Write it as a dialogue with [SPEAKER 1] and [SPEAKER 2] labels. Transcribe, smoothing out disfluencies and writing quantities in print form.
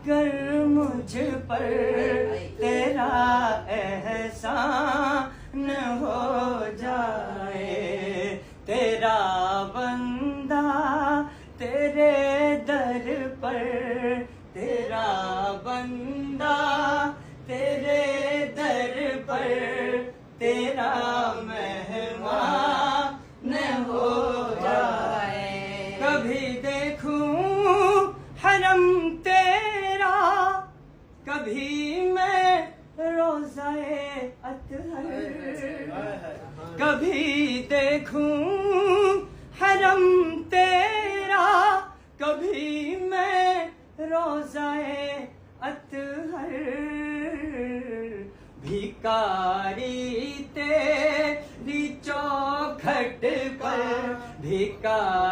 [SPEAKER 1] अगर मुझ पर तेरा एहसान हो जाए, तेरा बंदा तेरे दर पर, तेरा बंदा तेरे दर पर, तेरा मेहमान हो जाए। कभी देखूं हरम तेरा, कभी मैं रोज़ाए अतहर, कभी देखूं हरम तेरा, कभी मैं रोज़ाए अतहर। भिकारी तेरी चौखट पर, भिकारी